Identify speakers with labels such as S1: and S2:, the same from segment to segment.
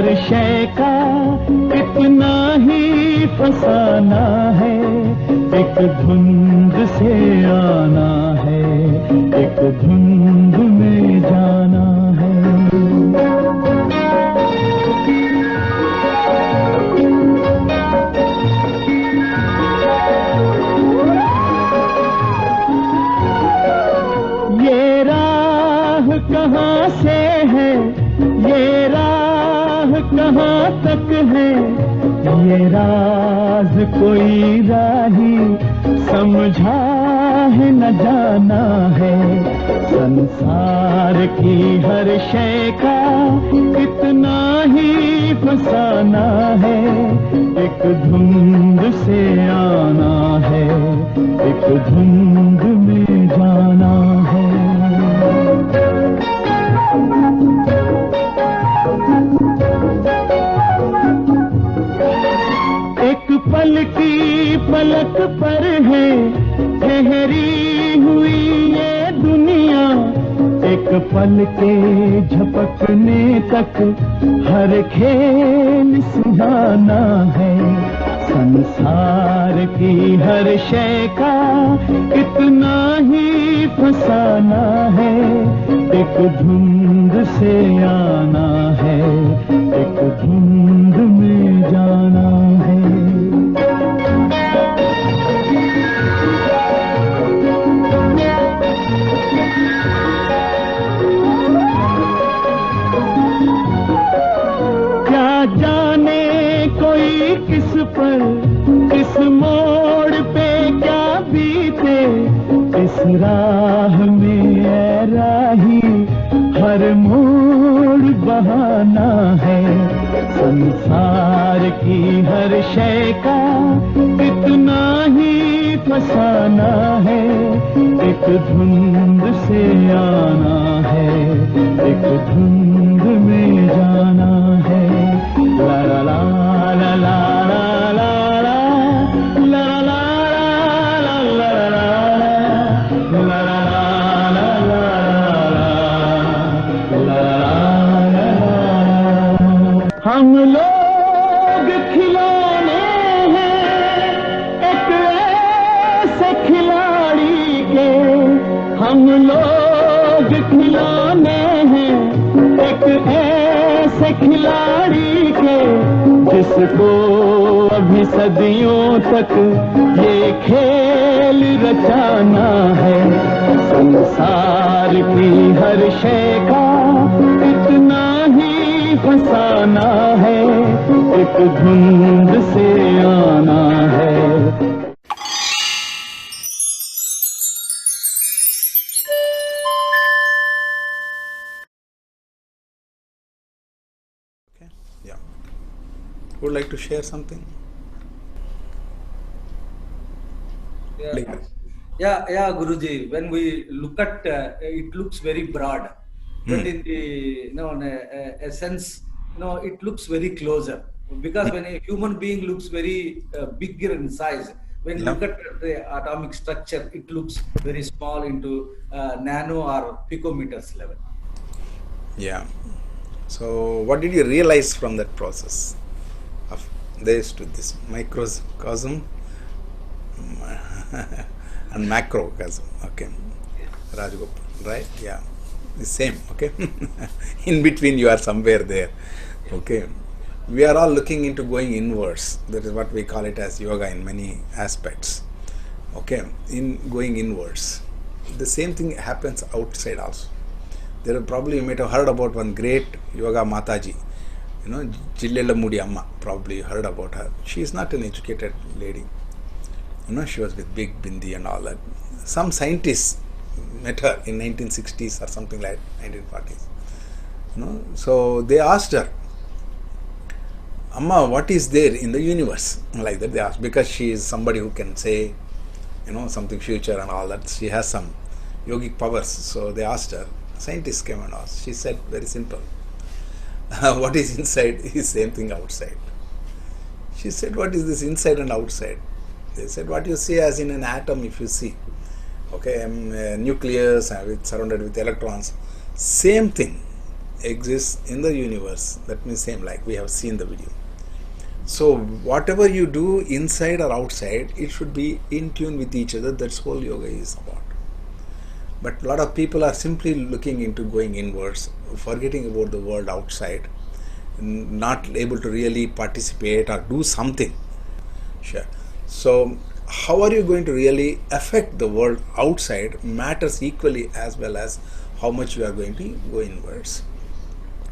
S1: हर शय का इतना ही फसाना है, एक धुंध से आना है, एक धुंध में जाना है। ये राह कहाँ से है, ये राह कहाँ तक है, ये राज कोई राही समझा है न जाना है। संसार की हर शय का इतना ही फसाना है, एक धुंध से आना है, एक धुंध में जाना है। एक पल की पलक पर है ठहरी हुई ये दुनिया, एक पल के झपकने तक हर खेल सुहाना है। संसार की हर शय का इतना ही फसाना है, एक धुंध से आना है, एक धुंध में जाना है। क्या जाने कोई किस पर, किस मोड़ पे क्या बीते, इस राह में ऐ राही हर मोड़ बहाना है। संसार की हर शय का इतना ही फसाना है, एक धुंध से आना है, एक धुंध में जाना है। ला ला ला ला ला ला ला ला हम लोग खिलौने हैं एक ऐसे खिलाड़ी के, हम लोग खिलौने हैं एक ऐसे खिलाड़ी के, जिसको अभी सदियों तक ये खेल रचाना है। संसार की हर शय का इतना ही फसाना है, एक धुंध से आना है।
S2: Yeah. Would like to share something?
S3: Yeah, Guruji. When we look at it, looks very broad. But in the in a sense, it looks very closer. Because when a human being looks very bigger in size, when you look at the atomic structure, it looks very small into nano or picometers level.
S2: Yeah. So, what did you realize from that process of this to this microcosm and macrocosm? Okay, Rajgopal, right? Yeah, the same. Okay, in between you are somewhere there. Okay, we are all looking into going inwards. That is what we call it as yoga in many aspects. Okay, in going inwards, the same thing happens outside also. There probably you might have heard about one great yoga Mataji, Jillella Mudi Amma, probably heard about her. She is not an educated lady. She was with big bindi and all that. Some scientists met her in 1960s or something like 1940s. So they asked her, Amma, what is there in the universe? Like that they asked, because she is somebody who can say, something future and all that. She has some yogic powers. So they asked her. Scientists came and asked. She said, very simple. What is inside is same thing outside. She said, what is this inside and outside? They said, what you see as in an atom, if you see, okay, nucleus surrounded with electrons, same thing exists in the universe. That means same like we have seen the video. So whatever you do inside or outside, it should be in tune with each other. That's whole yoga is about. But a lot of people are simply looking into going inwards, forgetting about the world outside, not able to really participate or do something. Sure. So how are you going to really affect the world outside matters equally as well as how much you are going to go inwards.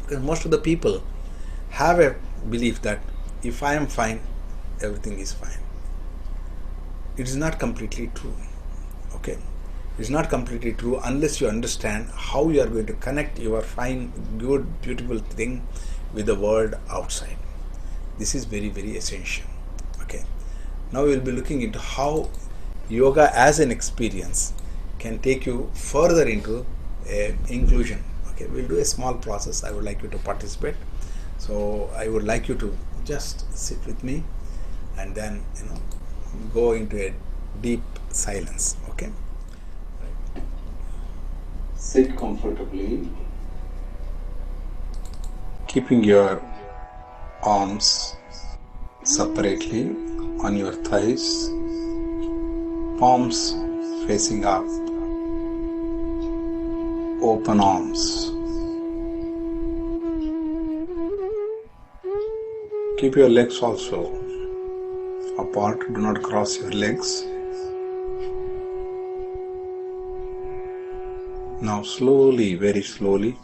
S2: Because most of the people have a belief that if I am fine, everything is fine. It is not completely true. Okay. It's not completely true unless you understand how you are going to connect your fine, good, beautiful thing with the world outside. This is very, very essential. Okay. Now we will be looking into how yoga as an experience can take you further into inclusion. Okay, we'll do a small process. I would like you to participate. So I would like you to just sit with me and then go into a deep silence. Okay. Sit comfortably, keeping your arms separately on your thighs, palms facing up, open arms. Keep your legs also apart, do not cross your legs. Now slowly, very slowly,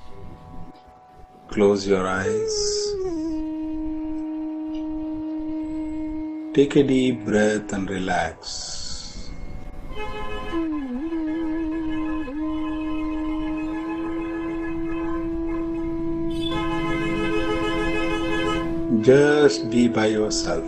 S2: close your eyes. Take a deep breath and relax. Just be by yourself.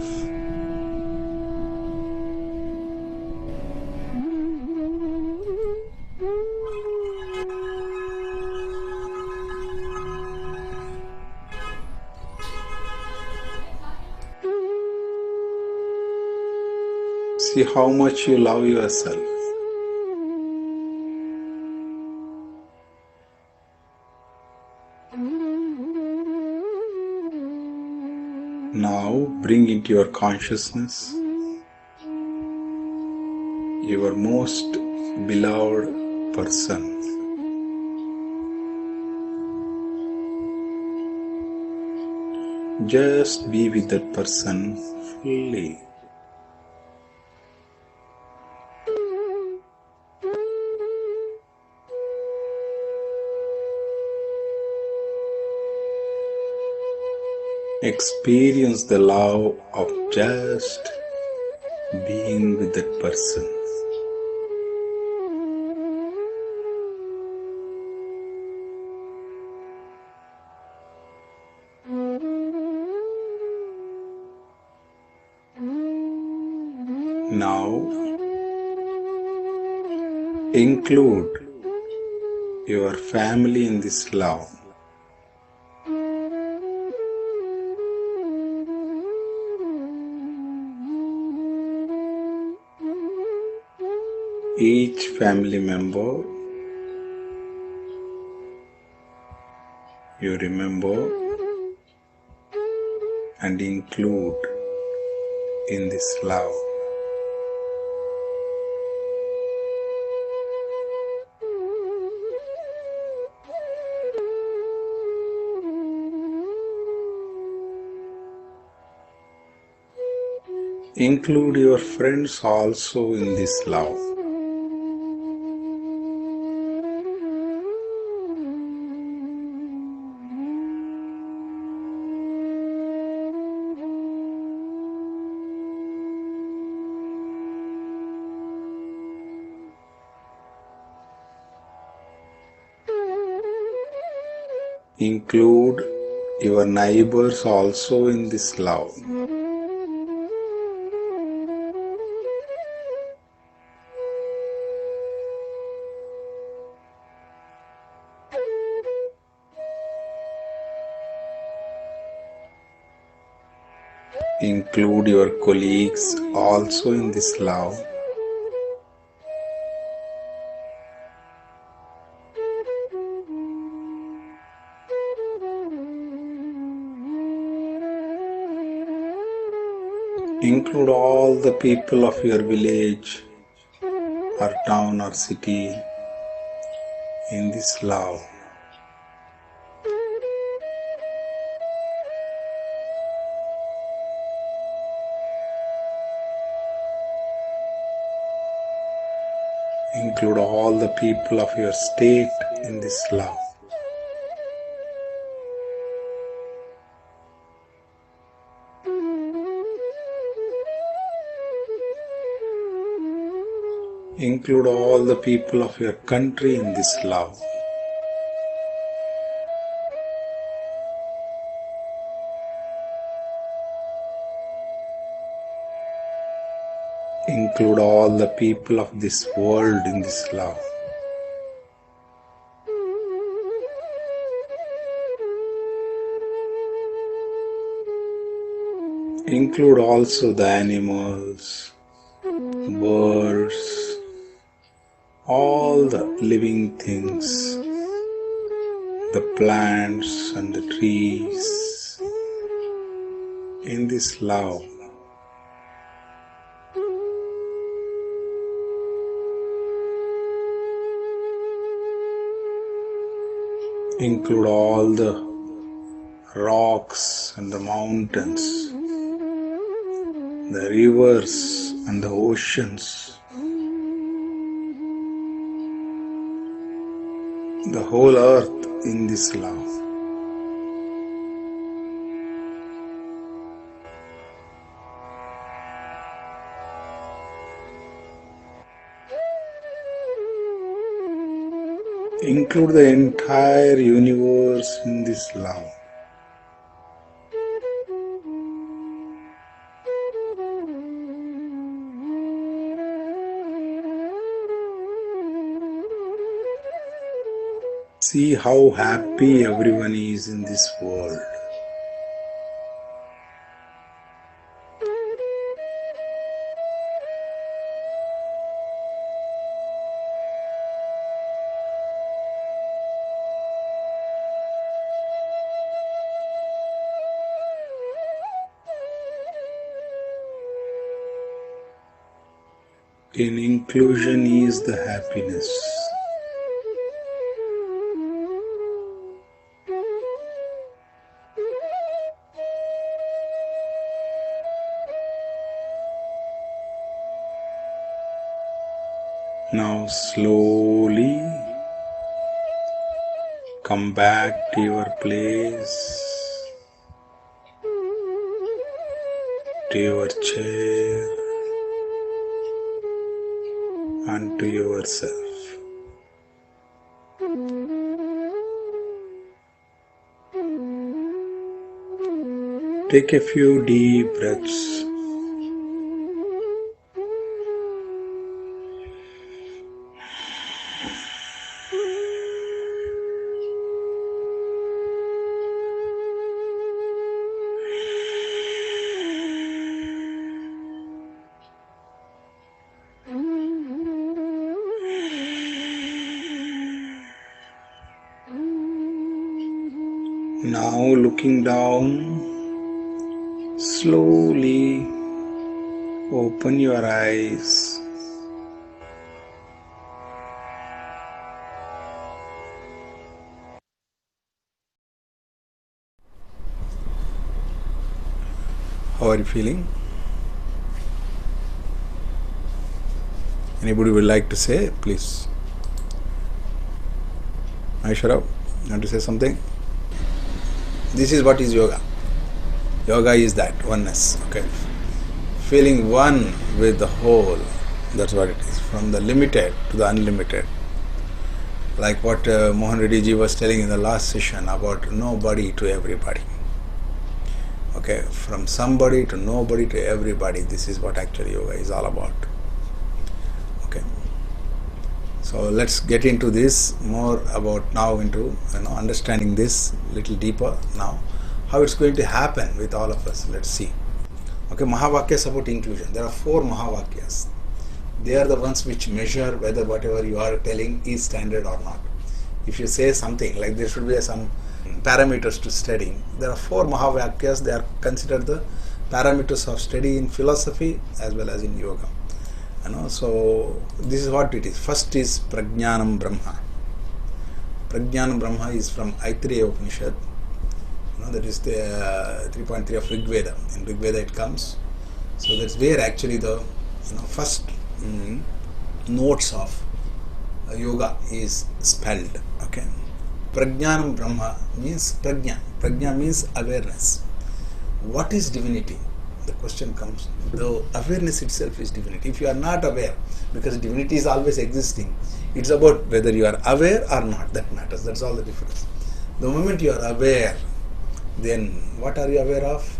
S2: See how much you love yourself. Now bring into your consciousness your most beloved person. Just be with that person fully. Experience the love of just being with that person. Now include your family in this love. Each family member you remember and include in this love. Include your friends also in this love. Include your neighbors also in this love. Include your colleagues also in this love. Include all the people of your village or town or city in this love. Include all the people of your state in this love. Include all the people of your country in this love. Include all the people of this world in this love. Include also the animals, birds, all the living things, the plants and the trees in this love. Include all the rocks and the mountains, the rivers and the oceans, the whole earth in this love. Include the entire universe in this love. See how happy everyone is in this world. In inclusion is the happiness. Now slowly come back to your place, to your chair, and to yourself. Take a few deep breaths. Now looking down, slowly open your eyes. How are you feeling? Anybody would like to say, please? Aishwarab, you want to say something? This is what is yoga. Yoga is that, oneness. Okay. Feeling one with the whole. That's what it is. From the limited to the unlimited. Like what Mohan Reddy ji was telling in the last session about nobody to everybody. Okay. From somebody to nobody to everybody. This is what actually yoga is all about. Okay. So let's get into this more about now into understanding this little deeper now. How it's going to happen with all of us. Let's see. Okay, Mahavakyas about inclusion. There are 4 Mahavakyas. They are the ones which measure whether whatever you are telling is standard or not. If you say something like there should be some parameters to studying, there are 4 Mahavakyas. They are considered the parameters of study in philosophy as well as in yoga. So this is what it is. First is Prajnanam Brahma. Prajnanam Brahma is from Aitareya Upanishad. That is the 3.3 of Rig Veda. In Rig Veda it comes. So that's where actually the first notes of yoga is spelled. Okay. Prajnanam Brahma means prajna. Prajna means awareness. What is divinity? The question comes. The awareness itself is divinity. If you are not aware, because divinity is always existing, it's about whether you are aware or not. That matters. That's all the difference. The moment you are aware, then what are you aware of?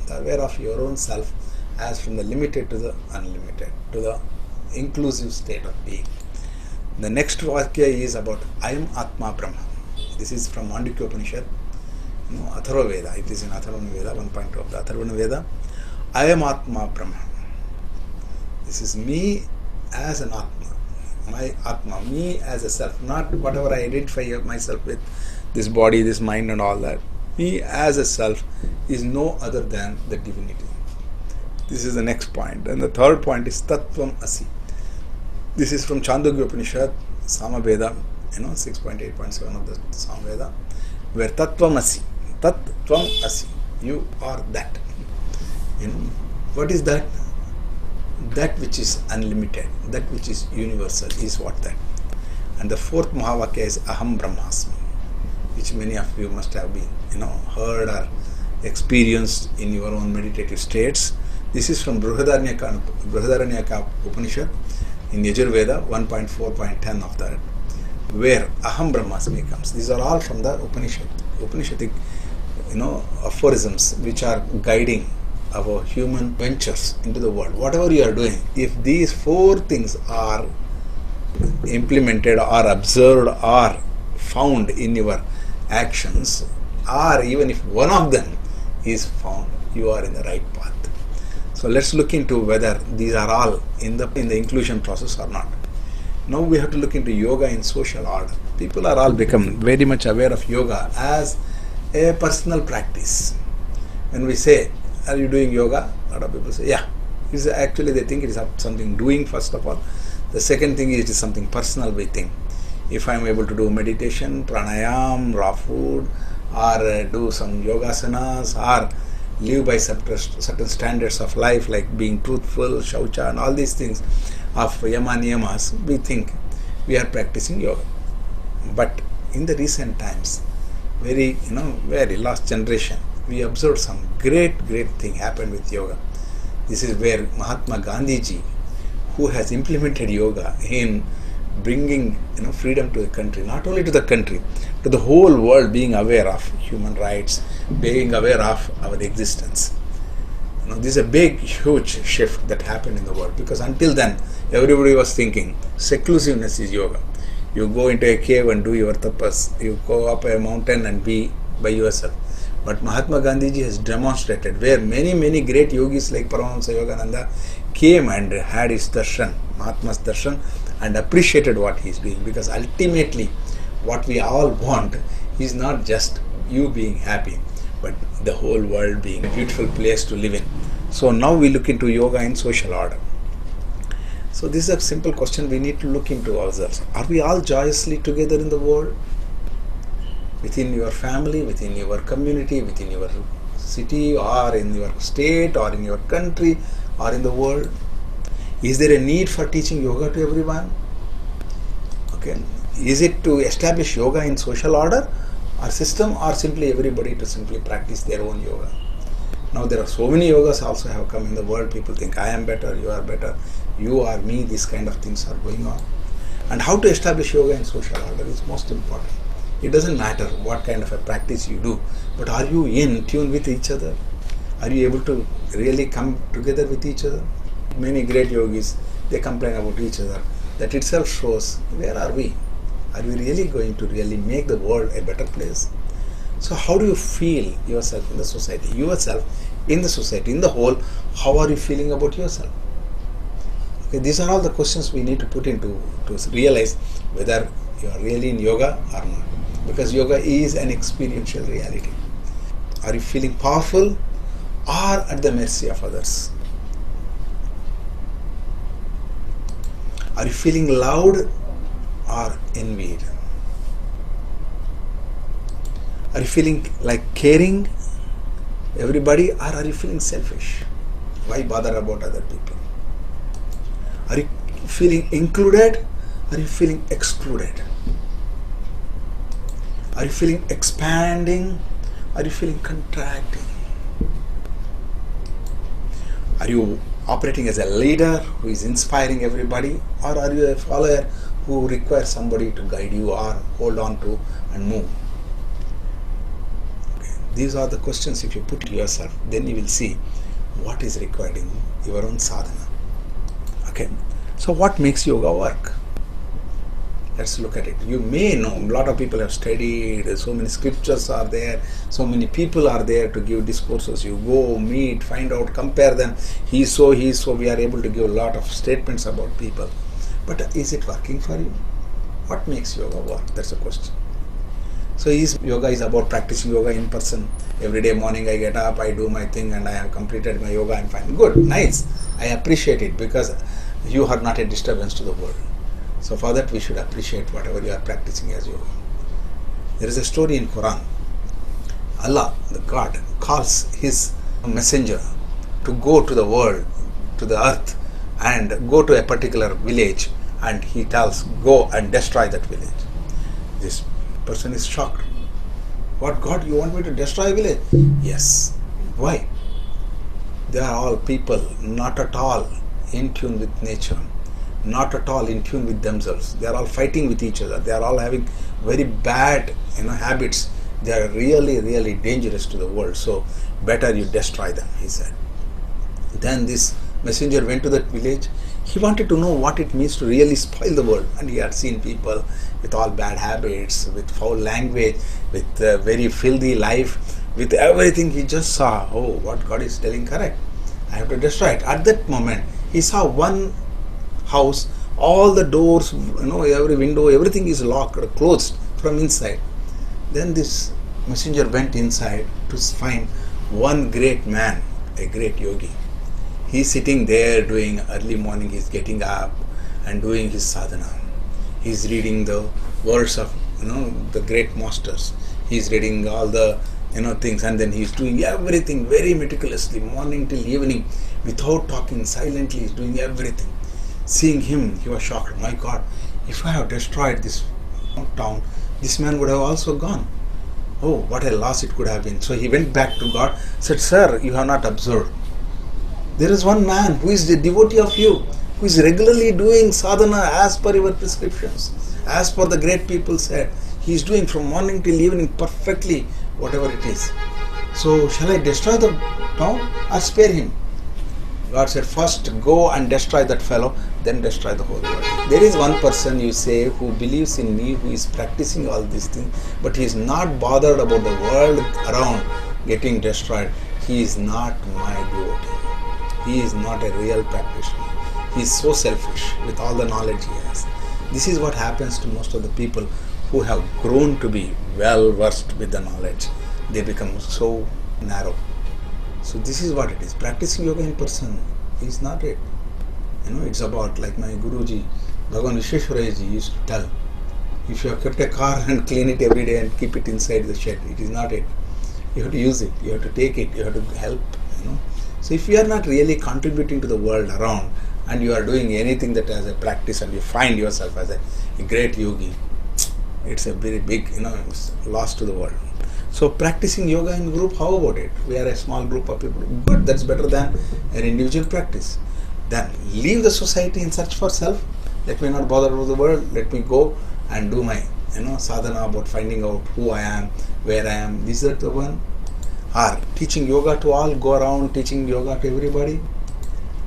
S2: You are aware of your own self as from the limited to the unlimited, to the inclusive state of being. The next Vakya is about Ayam Atma Brahma. This is from Mandukya Upanishad, Atharva Veda. It is in Atharvana Veda, 1.2 of the Atharvana Veda. Ayam Atma Brahma. This is me as an Atma. My Atma, me as a self, not whatever I identify myself with, this body, this mind and all that. Me as a self is no other than the divinity. This is the next point. And the third point is Tattvam Asi. This is from Chandogya Upanishad, Samaveda, 6.8.7 of the Samaveda, where Tattvam Asi. Tattvam Asi. You are that. What is that? That which is unlimited, that which is universal is what that. And the fourth Mahavakya is Aham Brahmasmi, which many of you must have been, heard or experienced in your own meditative states. This is from Brihadaranyaka Upanishad in Yajurveda 1.4.10 of that, where Aham Brahmasmi comes. These are all from the Upanishadic, aphorisms which are guiding our human ventures into the world. Whatever you are doing, if these four things are implemented or observed or found in your actions, or even if one of them is found, you are in the right path. So let's look into whether these are all in the inclusion process or not. Now we have to look into yoga in social order. People are all become very much aware of yoga as a personal practice. When we say, are you doing yoga? A lot of people say, yeah. It's actually, they think it is something doing, first of all. The second thing is it is something personal we think. If I am able to do meditation, pranayam, raw food, or do some yogasanas, or live by certain standards of life like being truthful, shaucha, and all these things of yama niyamas, we think we are practicing yoga. But in the recent times, very last generation, we observed some great thing happened with yoga. This is where Mahatma Gandhiji, who has implemented yoga in bringing freedom to the country, not only to the country, to the whole world, being aware of human rights, being aware of our existence. This is a big, huge shift that happened in the world, because until then, everybody was thinking seclusiveness is yoga. You go into a cave and do your tapas. You go up a mountain and be by yourself. But Mahatma Gandhiji has demonstrated, where many great yogis like Paramahamsa Yogananda came and had his darshan, Mahatma's darshan, and appreciated what he is doing. Because ultimately, what we all want is not just you being happy, but the whole world being a beautiful place to live in. So now we look into yoga in social order. So this is a simple question we need to look into ourselves. Are we all joyously together in the world? Within your family, within your community, within your city, or in your state, or in your country, or in the world? Is there a need for teaching yoga to everyone? Okay. Is it to establish yoga in social order or system, or simply everybody to simply practice their own yoga? Now there are so many yogas also have come in the world. People think I am better, you are better, you are me, these kind of things are going on. And how to establish yoga in social order is most important. It doesn't matter what kind of a practice you do, but are you in tune with each other? Are you able to really come together with each other? Many great yogis, they complain about each other. That itself shows, where are we? Are we really going to really make the world a better place? So how do you feel yourself in the society? Yourself in the society, in the whole, how are you feeling about yourself? Okay, these are all the questions we need to put into to realize whether you are really in yoga or not. Because yoga is an experiential reality. Are you feeling powerful, or at the mercy of others? Are you feeling loved or envied? Are you feeling like caring everybody, or are you feeling selfish? Why bother about other people? Are you feeling included? Are you feeling excluded? Are you feeling expanding? Are you feeling contracting? Are you operating as a leader who is inspiring everybody, or are you a follower who requires somebody to guide you or hold on to and move? Okay. These are the questions. If you put to yourself, then you will see what is required in your own sadhana. Okay. So what makes yoga work? Let's look at it. You may know, a lot of people have studied, so many scriptures are there, so many people are there to give discourses. You go, meet, find out, compare them. He is so, we are able to give a lot of statements about people. But is it working for you? What makes yoga work? That's the question. So yoga is about practicing yoga in person. Every day morning I get up, I do my thing, and I have completed my yoga, I'm fine. Good, nice. I appreciate it, because you are not a disturbance to the world. So for that we should appreciate whatever you are practicing as yoga. There is a story in Quran. Allah, the God, calls his messenger to go to the world, to the earth, and go to a particular village, and he tells, go and destroy that village. This person is shocked. What, God, you want me to destroy a village? Yes. Why? They are all people not at all in tune with nature, not at all in tune with themselves. They are all fighting with each other. They are all having very bad habits. They are really, really dangerous to the world. So better you destroy them, he said. Then this messenger went to that village. He wanted to know what it means to really spoil the world. And he had seen people with all bad habits, with foul language, with very filthy life, with everything. He just saw, oh, what God is telling correct. I have to destroy it. At that moment, he saw one house, all the doors, every window, everything is locked, closed from inside. Then this messenger went inside to find one great man, a great yogi. He's sitting there doing early morning, he's getting up and doing his sadhana. He's reading the words of the great masters. He's reading all the things, and then he's doing everything very meticulously, morning till evening, without talking, silently he's doing everything. Seeing him, he was shocked. My God, if I have destroyed this town, this man would have also gone. Oh, what a loss it could have been. So he went back to God, said, Sir, you have not observed. There is one man who is the devotee of you, who is regularly doing sadhana as per your prescriptions, as per the great people said. He is doing from morning till evening perfectly, whatever it is. So shall I destroy the town or spare him? God said, first go and destroy that fellow, then destroy the whole world. There is one person, you say, who believes in me, who is practicing all these things, but he is not bothered about the world around getting destroyed. He is not my devotee. He is not a real practitioner. He is so selfish with all the knowledge he has. This is what happens to most of the people who have grown to be well versed with the knowledge. They become so narrow. So this is what it is. Practicing yoga in person is not it. It's about, like my Guruji, Bhagavan Vishweshwarayaji used to tell, if you have kept a car and clean it every day and keep it inside the shed, it is not it. You have to use it, you have to take it, you have to help, So if you are not really contributing to the world around, and you are doing anything that as a practice, and you find yourself as a great yogi, it's a very big, loss to the world. So practicing yoga in group, how about it? We are a small group of people. Good, that's better than an individual practice. Then leave the society in search for self. Let me not bother with the world. Let me go and do my, sadhana about finding out who I am, where I am. Is that the one? Or teaching yoga to all, go around teaching yoga to everybody.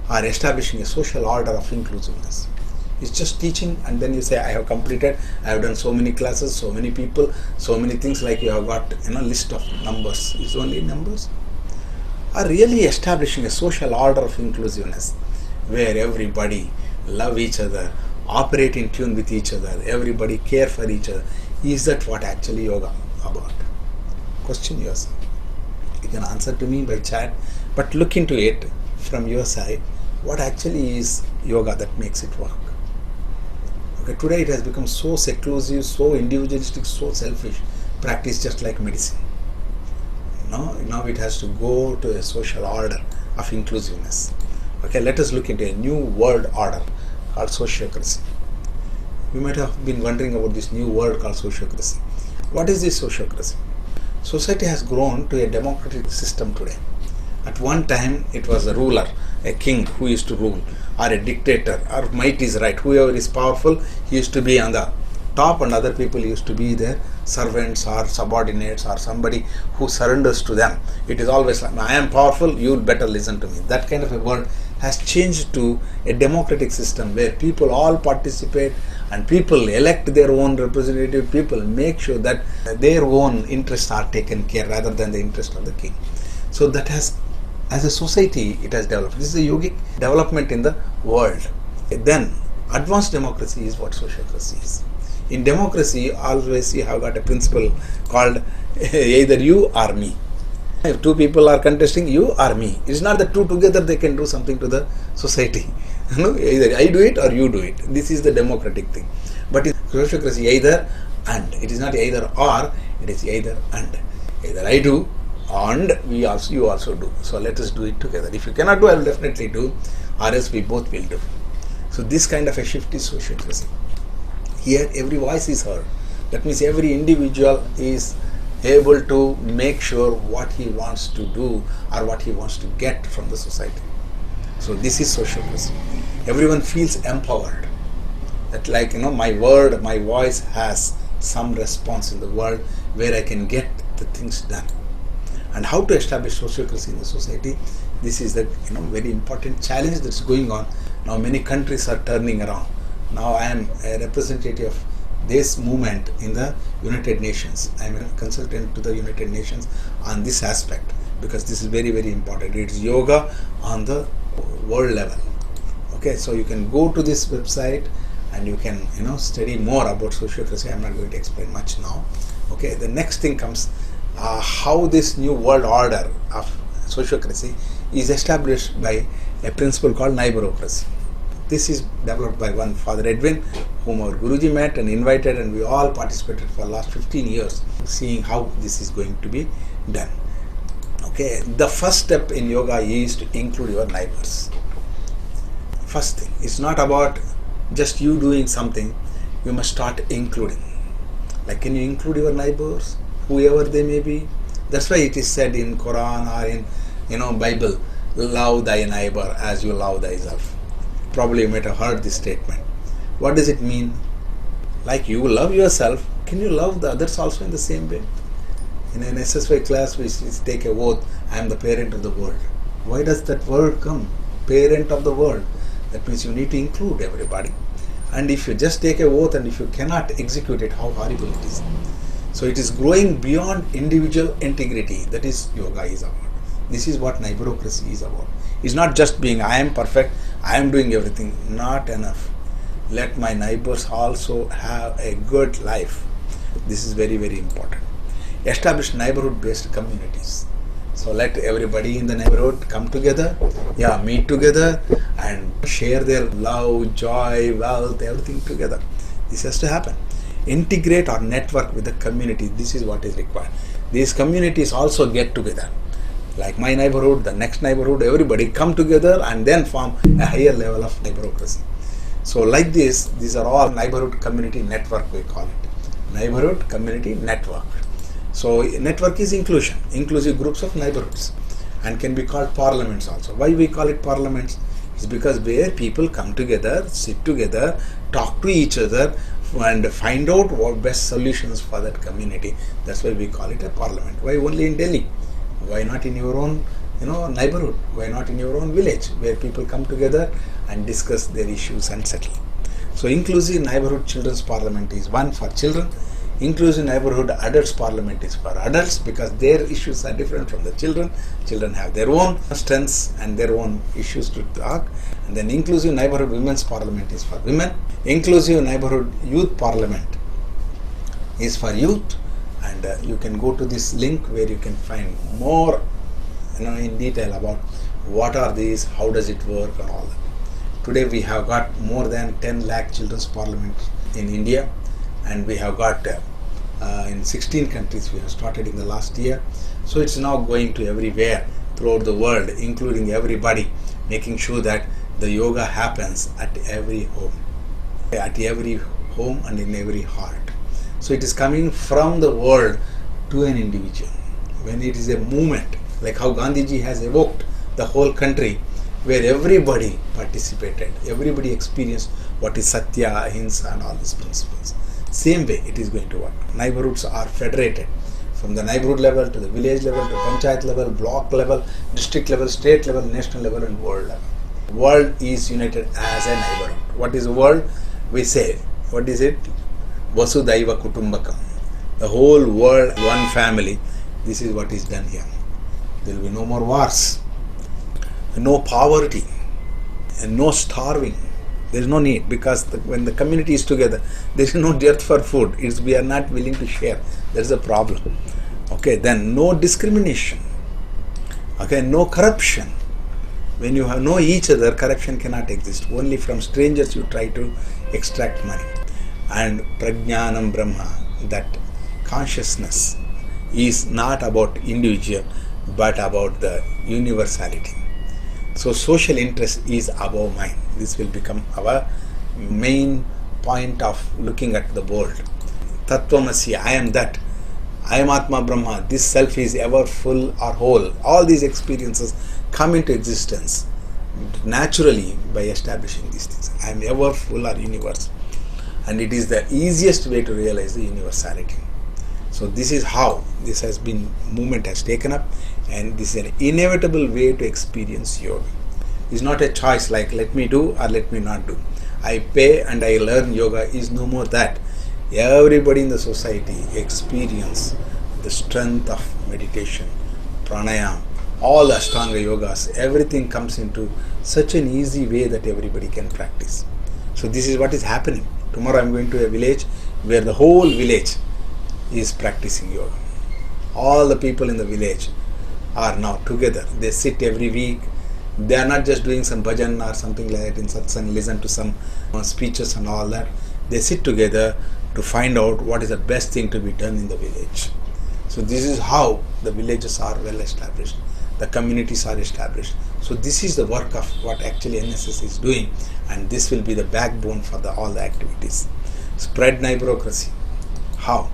S2: Or establishing a social order of inclusiveness. It's just teaching, and then you say, I have completed, I have done so many classes, so many people, so many things, like you have got list of numbers. It's only numbers. Or really establishing a social order of inclusiveness, where everybody love each other, operate in tune with each other, everybody care for each other. Is that what actually yoga about? Question yourself. You can answer to me by chat, But look into it from your side. What actually is yoga that makes it work? Okay, today it has become so seclusive, so individualistic, so selfish. Practice just like medicine. Now it has to go to a social order of inclusiveness. Okay, let us look into a new world order called sociocracy. You might have been wondering about this new word called sociocracy. What is this sociocracy? Society has grown to a democratic system today. At one time, it was a ruler, a king who used to rule, or a dictator, or might is right. Whoever is powerful, he used to be on the top, and other people used to be their servants or subordinates or somebody who surrenders to them. It is always like, I am powerful, you better listen to me. That kind of a world has changed to a democratic system where people all participate and people elect their own representative. People make sure that their own interests are taken care rather than the interest of the king. So that has, as a society, it has developed. This is a yogic development in the world. Then advanced democracy is what sociocracy is. In democracy, always you have got a principle called either you or me. If two people are contesting, you or me. It's not the two together they can do something to the society. Either I do it or you do it. This is the democratic thing. But in sociocracy, either and. It is not either or, it is either and. Either I do and you also do. So let us do it together. If you cannot do, I will definitely do, or else we both will do. So this kind of a shift is sociocracy. Here every voice is heard. That means every individual is able to make sure what he wants to do or what he wants to get from the society. So this is sociocracy. Everyone feels empowered. That my word, my voice has some response in the world where I can get the things done. And how to establish sociocracy in the society? This is the very important challenge that's going on. Now many countries are turning around. Now I am a representative of this movement in the United Nations. I am a consultant to the United Nations on this aspect because this is very, very important. It's yoga on the world level. Okay, so you can go to this website and you can study more about sociocracy. I'm not going to explain much now. Okay, the next thing comes how this new world order of sociocracy is established by a principle called neighborocracy. This is developed by one Father Edwin, whom our Guruji met and invited, and we all participated for the last 15 years, seeing how this is going to be done. Okay, the first step in yoga is to include your neighbors. First thing, it's not about just you doing something, you must start including. Like, can you include your neighbors, whoever they may be? That's why it is said in Quran or in Bible, love thy neighbor as you love thyself. Probably you might have heard this statement. What does it mean? Like you love yourself, can you love the others also in the same way? In an SSY class, we take a oath, I am the parent of the world. Why does that word come? Parent of the world. That means you need to include everybody. And if you just take a oath and if you cannot execute it, how horrible it is. So it is growing beyond individual integrity. That is yoga is about. This is what neighborocracy is about. It's not just being I am perfect, I am doing everything. Not enough. Let my neighbors also have a good life. This is very, very important. Establish neighborhood-based communities. So let everybody in the neighborhood come together, meet together and share their love, joy, wealth, everything together. This has to happen. Integrate or network with the community. This is what is required. These communities also get together. Like my neighborhood, the next neighborhood, everybody come together and then form a higher level of neighborocracy. So like this, these are all neighborhood community network, we call it. Neighborhood community network. So network is inclusion, inclusive groups of neighborhoods, and can be called parliaments also. Why we call it parliaments? It's because where people come together, sit together, talk to each other and find out what best solutions for that community. That's why we call it a parliament. Why only in Delhi? Why not in your own neighborhood? Why not in your own village where people come together and discuss their issues and settle? So inclusive neighborhood children's parliament is one for children. Inclusive neighborhood adults parliament is for adults because their issues are different from the children. Children have their own strengths and their own issues to talk. And then inclusive neighborhood women's parliament is for women. Inclusive neighborhood youth parliament is for youth. And you can go to this link where you can find more in detail about what are these, how does it work, and all that. Today we have got more than 10 lakh children's parliament in India, and we have got in 16 countries we have started in the last year. So it's now going to everywhere throughout the world, including everybody, making sure that the yoga happens at every home and in every heart. So it is coming from the world to an individual. When it is a movement, like how Gandhiji has evoked the whole country, where everybody participated, everybody experienced what is Satya, Ahimsa and all these principles. Same way it is going to work. Neighborhoods are federated from the neighborhood level to the village level to panchayat level, block level, district level, state level, national level and world level. World is united as a neighborhood. What is the world? We say, what is it? Vasudhaiva Kutumbakam. The whole world, one family. This is what is done here. There will be no more wars, no poverty, and no starving. There is no need, because when the community is together, there is no dearth for food. We are not willing to share. There is a problem. Okay, then no discrimination. Okay, no corruption. When you know each other, corruption cannot exist. Only from strangers you try to extract money. And Prajnanam Brahma, that consciousness is not about individual but about the universality. So social interest is above mind. This will become our main point of looking at the world. Tattvamasi, I am that. I am Atma Brahma. This self is ever full or whole. All these experiences come into existence naturally by establishing these things. I am ever full or universe. And it is the easiest way to realize the universality. So this is how this has been, movement has taken up, and this is an inevitable way to experience yoga. It's not a choice like let me do or let me not do. I pay and I learn yoga is no more that. Everybody in the society experience the strength of meditation, pranayama, all Ashtanga yogas, everything comes into such an easy way that everybody can practice. So this is what is happening. Tomorrow I am going to a village where the whole village is practicing yoga. All the people in the village are now together. They sit every week. They are not just doing some bhajan or something like that in satsang, listen to some speeches and all that. They sit together to find out what is the best thing to be done in the village. So this is how the villages are well established. The communities are established. So this is the work of what actually NSS is doing, and this will be the backbone for all the activities. Spread neighborocracy. How?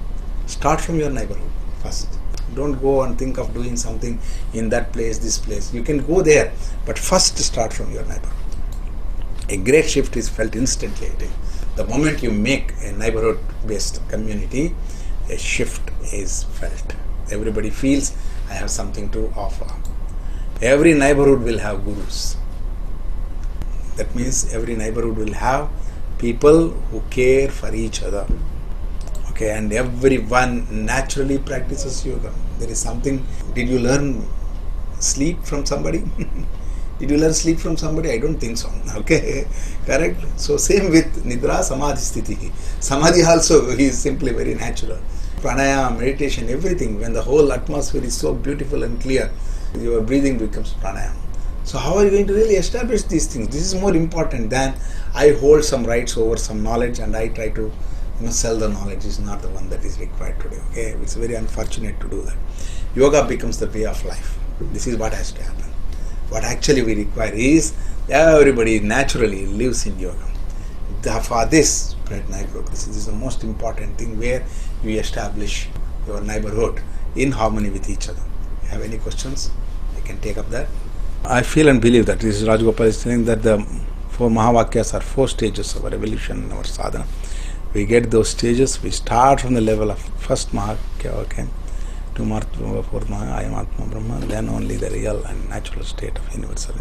S2: Start from your neighborhood first. Don't go and think of doing something in that place, this place. You can go there, but first start from your neighborhood. A great shift is felt instantly. The moment you make a neighborhood-based community, a shift is felt. Everybody feels, I have something to offer. Every neighborhood will have gurus. That means every neighborhood will have people who care for each other. Okay, and everyone naturally practices yoga. There is something. Did you learn sleep from somebody? Did you learn sleep from somebody? I don't think so. Okay, correct? So same with Nidra Samadhi Sthiti. Samadhi also is simply very natural. Pranayama, meditation, everything. When the whole atmosphere is so beautiful and clear, your breathing becomes pranayama. So how are you going to really establish these things? This is more important than I hold some rights over some knowledge and I try to sell the knowledge. Is not the one that is required today. Okay, it's very unfortunate to do that. Yoga becomes the way of life. This is what has to happen. What actually we require is everybody naturally lives in yoga. For this, spread neighborhood. This is the most important thing, where you establish your neighborhood in harmony with each other. You have any questions? I can take up that. I feel and believe that this is Rajgopal is saying that the 4 Mahavakyas are 4 stages of our evolution in our sadhana. We get those stages. We start from the level of first Mahakya, okay, to fourth Maha, I am Atma Brahma, then only the real and natural state of universal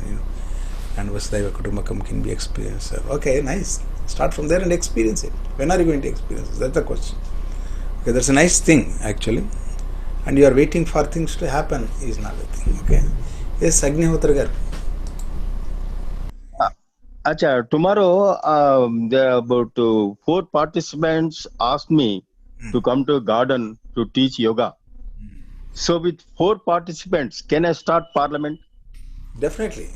S2: and Vasudhaiva Kutumbakam can be experienced. Okay, nice. Start from there and experience it. When are you going to experience it? That's the question. Okay, that's a nice thing actually. And you are waiting for things to happen is not a thing. Okay. Yes, Agnihotra Garu.
S4: Acha, tomorrow there are about 4 participants asked me to come to garden to teach yoga. So with 4 participants, can I start parliament?
S2: Definitely.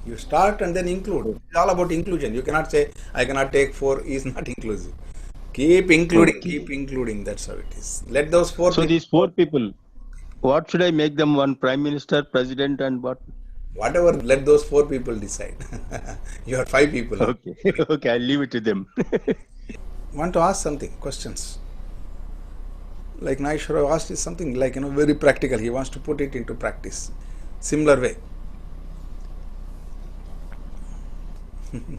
S2: You start and then include. It's all about inclusion. You cannot say, I cannot take 4 is not inclusive. Keep including,
S4: Okay.
S2: keep including. That's how it is. Let those 4
S4: So
S2: people,
S4: these 4 people, what should I make them? One prime minister, president, and what?
S2: whatever, let those 4 people decide. You are 5 people now.
S4: Okay. Okay, I'll leave it to them.
S2: Want to ask something, questions? Like Naishwara asked is something like, very practical. He wants to put it into practice. Similar way.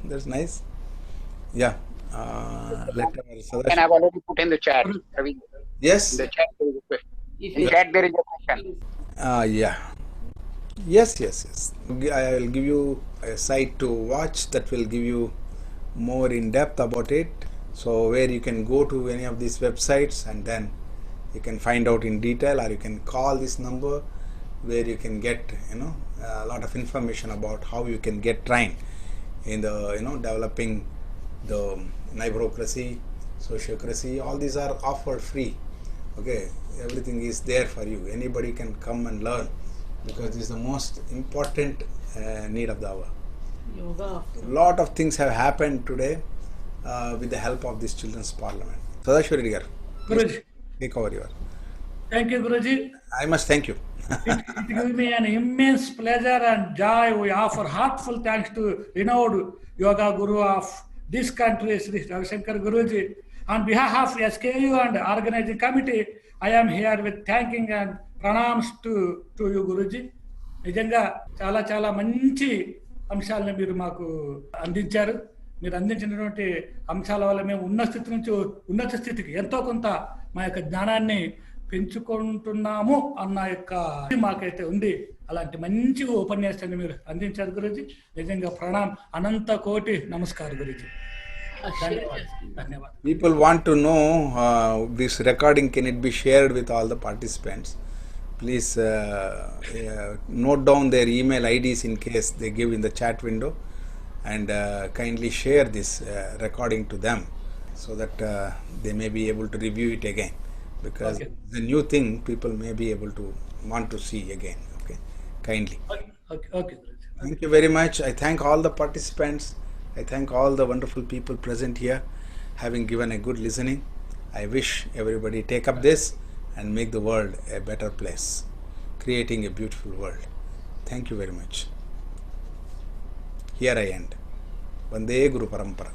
S2: That's nice. Yeah. Let our
S5: And
S2: Sadashiv.
S5: I've already put in the chat. Ravi. In
S2: Yes.
S5: the chat there is a question. In chat there is a question.
S2: Yeah. Yes. I will give you a site to watch that will give you more in depth about it. So where you can go to any of these websites and then you can find out in detail, or you can call this number where you can get a lot of information about how you can get trained in the developing the neighborocracy, sociocracy. All these are offered free. Okay, everything is there for you. Anybody can come and learn, because this is the most important need of the hour.
S6: Yoga.
S2: A lot of things have happened today with the help of this children's parliament. Sadashwari garu,
S6: Guruji,
S2: take over your.
S6: thank you, Guruji.
S2: I must thank you.
S6: It gives me an immense pleasure and joy. We offer heartfelt thanks to renowned yoga guru of this country, Sri Ravi Shankar Guruji. On behalf of SKU and organizing committee, I am here with thanking and pranams to you, Guruji. నిజంగా చాలా చాలా మంచి అంశాలను మీరు మాకు అందించారు. మీరు అందించినటువంటి అంశాల వల్ల మేము ఉన్నత స్థితికి ఎంతో కొంత మా యొక్క జ్ఞానాన్ని పెంచుకుంటున్నాము అన్న యొక్క మాకైతే ఉంది. అలాంటి మంచి ఉపన్యాసాన్ని మీరు అందించారు గురుజీ. నిజంగా అనంత కోటి నమస్కారం గురుజీ. ధన్యవాదాలు.
S2: People want to know this recording, can it be shared with all the participants? Please note down their email IDs in case they give in the chat window, and kindly share this recording to them so that they may be able to review it again, because
S6: Okay.
S2: the new thing people may be able to want to see again. Okay, kindly.
S6: Okay Guruji.
S2: Thank you very much. I thank all the participants. I thank all the wonderful people present here, having given a good listening. I wish everybody take up this and make the world a better place, creating a beautiful world. Thank you very much. Here I end. Vande Guru Parampara.